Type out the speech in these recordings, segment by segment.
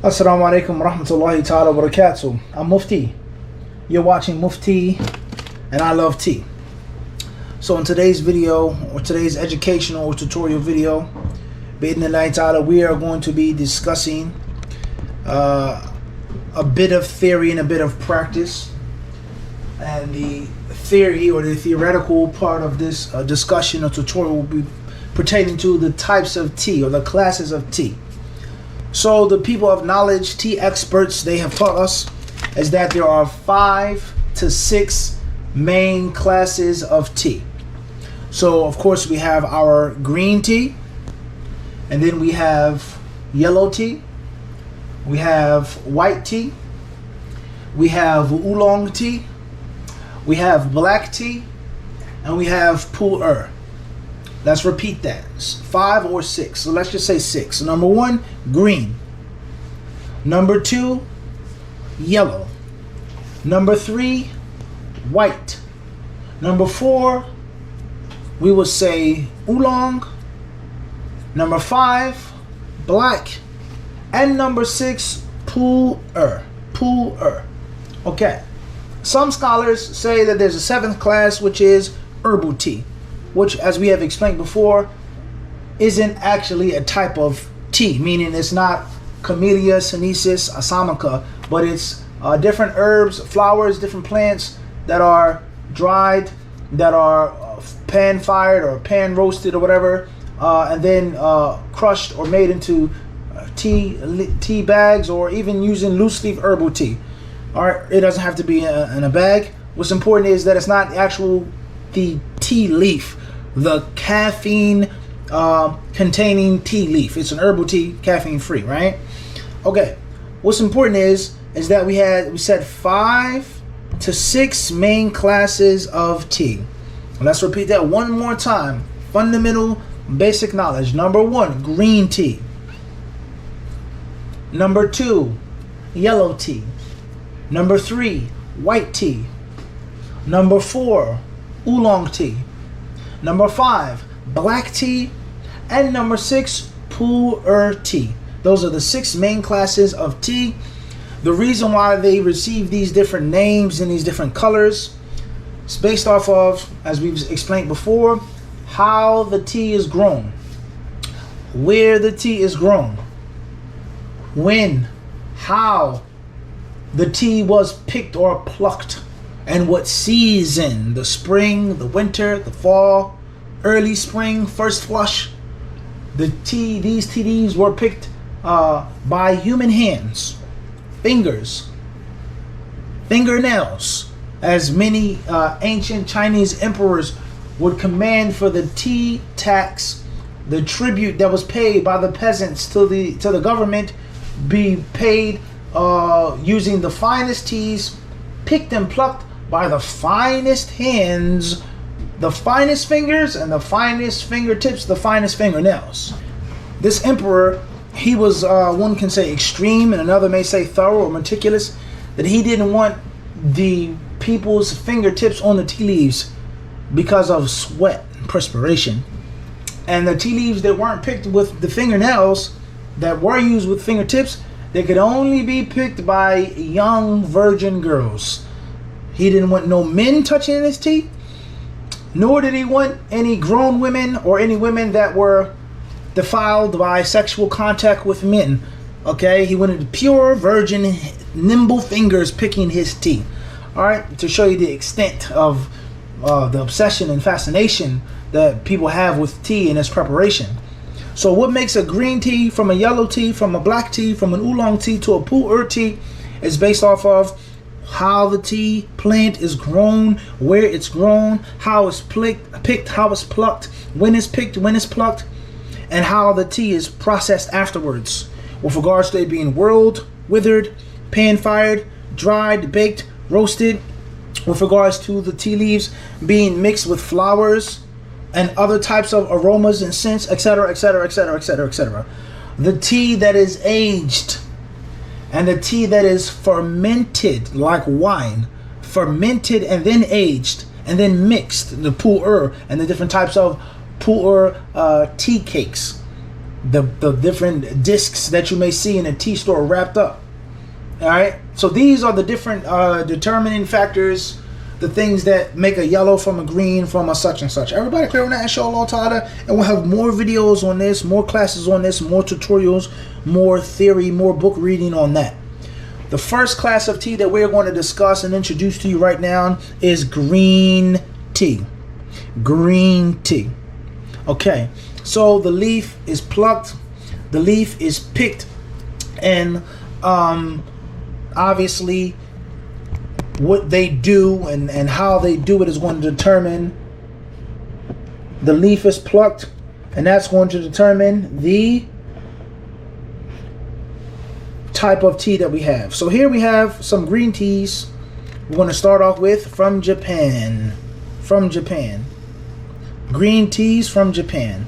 Assalamu alaikum warahmatullahi ta'ala wa barakatuh. I'm Mufti. You're watching Mufti and I love tea. So in today's video, or today's educational or tutorial video, bi'idhnillahi ta'ala, we are going to be discussing a bit of theory and a bit of practice. And the theory or the theoretical part of this discussion or tutorial will be pertaining to the types of tea or the classes of tea. So the people of knowledge, tea experts, they have taught us is that there are 5 to 6 main classes of tea. So of course we have our green tea, and then we have yellow tea, we have white tea, we have oolong tea, we have black tea, and we have pu'er. Let's repeat that. 5 or 6. So let's just say 6. Number 1, green. Number 2, yellow. Number 3, white. Number 4, we will say oolong. Number 5, black. And number 6, pu'er. Pu'er. Okay. Some scholars say that there's a 7th class, which is herbal tea, which, as we have explained before, isn't actually a type of tea, meaning it's not Camellia sinensis assamica, but it's different herbs, flowers, different plants that are dried, that are pan-fired or pan-roasted or whatever, and then crushed or made into tea bags, or even using loose-leaf herbal tea. All right, it doesn't have to be in a bag. What's important is that it's not the tea leaf, the caffeine containing tea leaf. It's an herbal tea, caffeine free, right? Okay. What's important is that we said 5 to 6 main classes of tea. Let's repeat that one more time. Fundamental basic knowledge. Number 1, green tea. Number 2, yellow tea. Number 3, white tea. Number 4, oolong tea. Number 5, black tea. And number 6, pu'er tea. Those are the 6 main classes of tea. The reason why they receive these different names and these different colors is based off of, as we've explained before, how the tea is grown, where the tea is grown, when, how the tea was picked or plucked, and what season: the spring, the winter, the fall, early spring, first flush. These tea leaves were picked by human hands, fingers, fingernails, as many ancient Chinese emperors would command for the tea tax, the tribute that was paid by the peasants to the government, be paid using the finest teas, picked and plucked by the finest hands, the finest fingers, and the finest fingertips, the finest fingernails. This emperor, he was, one can say extreme, and another may say thorough or meticulous, that he didn't want the people's fingertips on the tea leaves because of sweat and perspiration. And the tea leaves that weren't picked with the fingernails, that were used with fingertips, they could only be picked by young virgin girls. He didn't want no men touching his tea, nor did he want any grown women or any women that were defiled by sexual contact with men. Okay, he wanted pure virgin, nimble fingers picking his tea. All right, to show you the extent of the obsession and fascination that people have with tea and its preparation. So what makes a green tea from a yellow tea, from a black tea, from an oolong tea to a pu'er tea is based off of how the tea plant is grown, where it's grown, how it's picked, how it's plucked, when it's picked, when it's plucked, and how the tea is processed afterwards, with regards to it being whirled, withered, pan-fired, dried, baked, roasted, with regards to the tea leaves being mixed with flowers and other types of aromas and scents, etc., etc., etc., etc., etc. The tea that is aged and the tea that is fermented like wine, fermented and then aged and then mixed, the pu'er and the different types of pu'er tea cakes. the different discs that you may see in a tea store wrapped up. All right, so these are the different determining factors, the things that make a yellow from a green from a such and such. Everybody clear on that, inshallah ta'ala? And we'll have more videos on this, more classes on this, more tutorials, more theory, more book reading on that. The first class of tea that we're going to discuss and introduce to you right now is green tea. Green tea. Okay, so the leaf is plucked, the leaf is picked, and obviously what they do and how they do it is going to determine. The leaf is plucked, and that's going to determine the type of tea that we have. So here we have some green teas. We're going to start off with from Japan. From Japan. Green teas from Japan.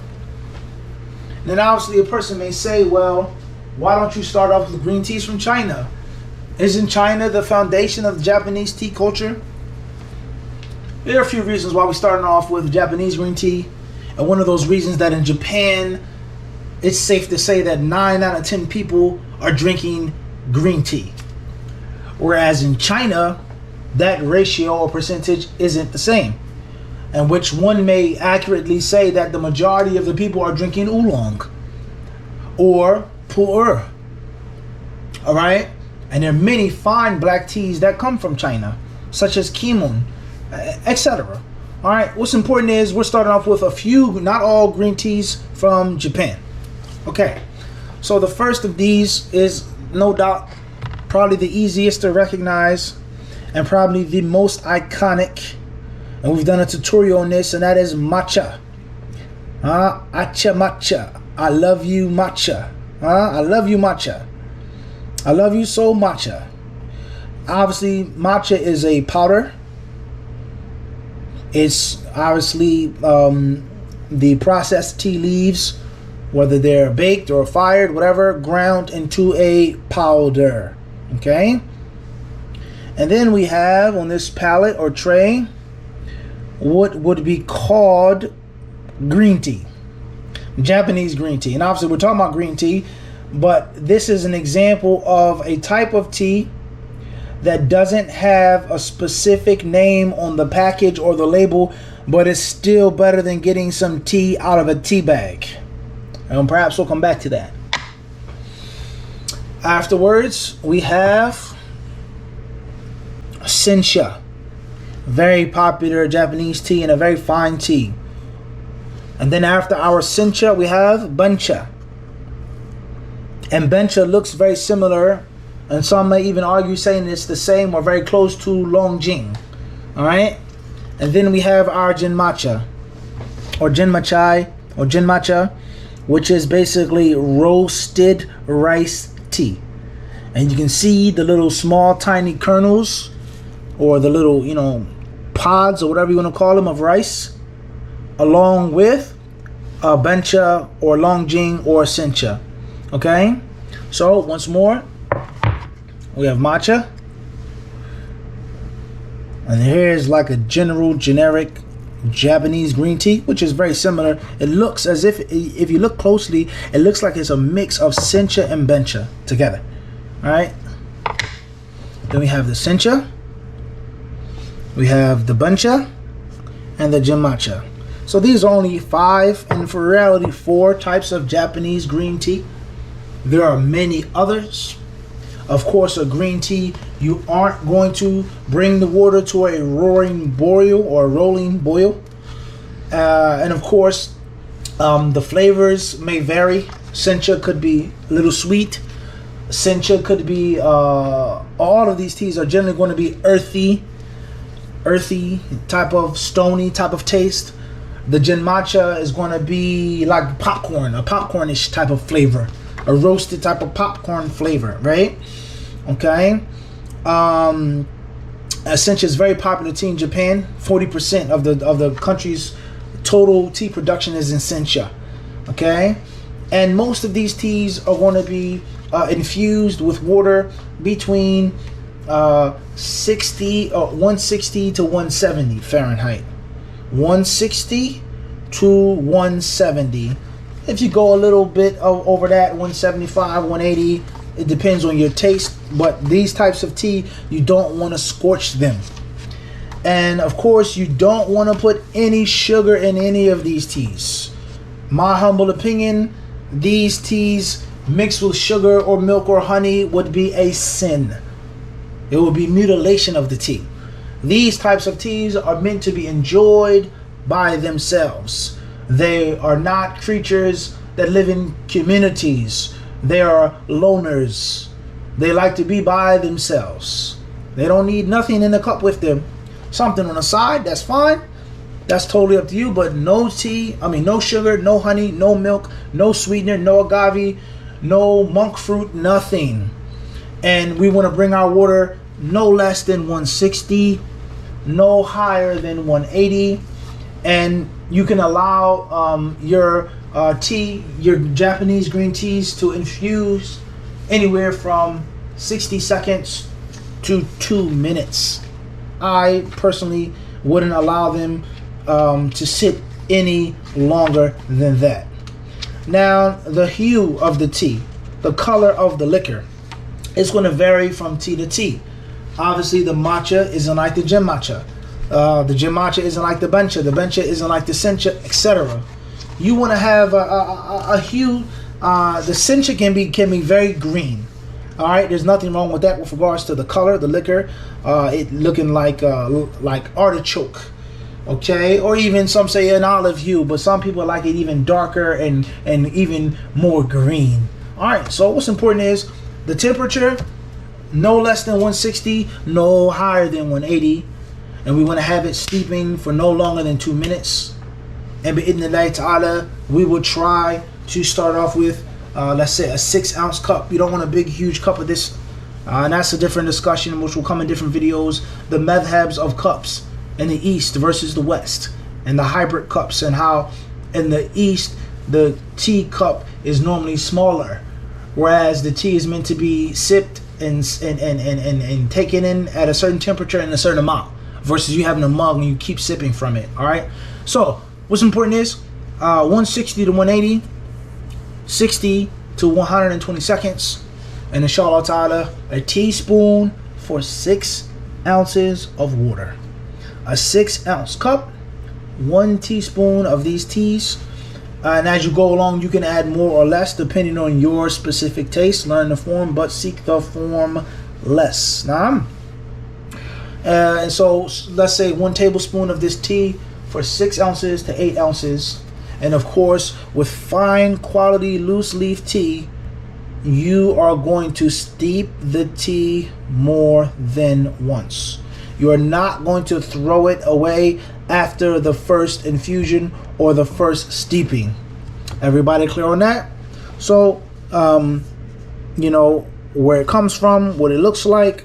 Then obviously a person may say, well, why don't you start off with green teas from China? Isn't China the foundation of the Japanese tea culture? There are a few reasons why we're starting off with Japanese green tea. And one of those reasons that in Japan, it's safe to say that 9 out of 10 people are drinking green tea. Whereas in China, that ratio or percentage isn't the same. And which one may accurately say that the majority of the people are drinking oolong or pu'er. All right? And there are many fine black teas that come from China, such as Kimun, etc. All right, what's important is we're starting off with a few, not all green teas from Japan. Okay, so the first of these is no doubt probably the easiest to recognize and probably the most iconic. And we've done a tutorial on this, and that is matcha. Acha matcha. I love you matcha. I love you matcha. I love you so matcha. Obviously, matcha is a powder. It's obviously the processed tea leaves, whether they're baked or fired, whatever, ground into a powder. Okay? And then we have on this palette or tray what would be called green tea. Japanese green tea. And obviously we're talking about green tea, but this is an example of a type of tea that doesn't have a specific name on the package or the label, but it's still better than getting some tea out of a tea bag. And perhaps we'll come back to that. Afterwards, we have sencha. Very popular Japanese tea and a very fine tea. And then after our sencha, we have bancha. And bancha looks very similar, and some may even argue saying it's the same or very close to longjing. Alright? And then we have our jinmatcha, or jinmachai, or jinmatcha, which is basically roasted rice tea. And you can see the little small tiny kernels, or the little, pods or whatever you want to call them of rice, along with a bancha or longjing or sencha. Okay, so once more, we have matcha, and here's like a generic Japanese green tea, which is very similar. It looks as if you look closely, it looks like it's a mix of sencha and bancha together. All right, then we have the sencha, we have the bancha, and the jinmatcha. So these are only 5, and for reality 4 types of Japanese green tea. There are many others. Of course, a green tea, you aren't going to bring the water to a roaring boil or a rolling boil. And of course, the flavors may vary. Sencha could be a little sweet. Sencha could be, all of these teas are generally going to be earthy type of stony type of taste. The jinmatcha is going to be like popcorn, a popcornish type of flavor, a roasted type of popcorn flavor, right? Okay. Sencha is very popular tea in Japan. 40% of the country's total tea production is in sencha. Okay, and most of these teas are going to be infused with water between 160 to 170 Fahrenheit. 160 to 170 If you go a little bit over that, 175, 180, it depends on your taste. But these types of tea, you don't want to scorch them. And of course, you don't want to put any sugar in any of these teas. My humble opinion, these teas mixed with sugar or milk or honey would be a sin. It would be mutilation of the tea. These types of teas are meant to be enjoyed by themselves. They are not creatures that live in communities. They are loners. They like to be by themselves. They don't need nothing in the cup with them. Something on the side, that's fine. That's totally up to you. But no tea, no sugar, no honey, no milk, no sweetener, no agave, no monk fruit, nothing. And we want to bring our water no less than 160, no higher than 180. And you can allow your tea, your Japanese green teas, to infuse anywhere from 60 seconds to 2 minutes. I personally wouldn't allow them to sit any longer than that. Now, the hue of the tea, the color of the liquor, it's going to vary from tea to tea. Obviously, the matcha isn't like the gem matcha. The gem matcha isn't like the bencha. The bencha isn't like the sencha, etc. You want to have a hue. The sencha can be very green. All right, there's nothing wrong with that with regards to the color, the liquor. It looking like artichoke, okay, or even some say an olive hue, but some people like it even darker and even more green. All right, so what's important is the temperature, no less than 160, no higher than 180. And we want to have it steeping for no longer than 2 minutes. And bi'idhnillahi ta'ala, we will try to start off with, let's say, a 6-ounce cup. You don't want a big, huge cup of this. And that's a different discussion, which will come in different videos. The madhabs of cups in the East versus the West. And the hybrid cups, and how in the East, the tea cup is normally smaller. Whereas the tea is meant to be sipped and taken in at a certain temperature and a certain amount, versus you having a mug and you keep sipping from it. All right, so what's important is 160 to 180, 60 to 120 seconds, and inshallah ta'ala, a teaspoon for 6 ounces of water. A 6-ounce cup, 1 teaspoon of these teas. And as you go along, you can add more or less depending on your specific taste. Learn the form, but seek the form less. Now, and so let's say 1 tablespoon of this tea for 6 ounces to 8 ounces. And of course, with fine quality loose leaf tea, you are going to steep the tea more than once. You are not going to throw it away after the first infusion or the first steeping. Everybody clear on that? So, you know, where it comes from, what it looks like,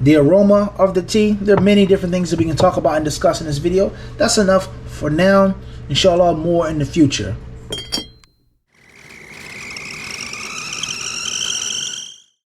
the aroma of the tea. There are many different things that we can talk about and discuss in this video. That's enough for now. Inshallah, more in the future.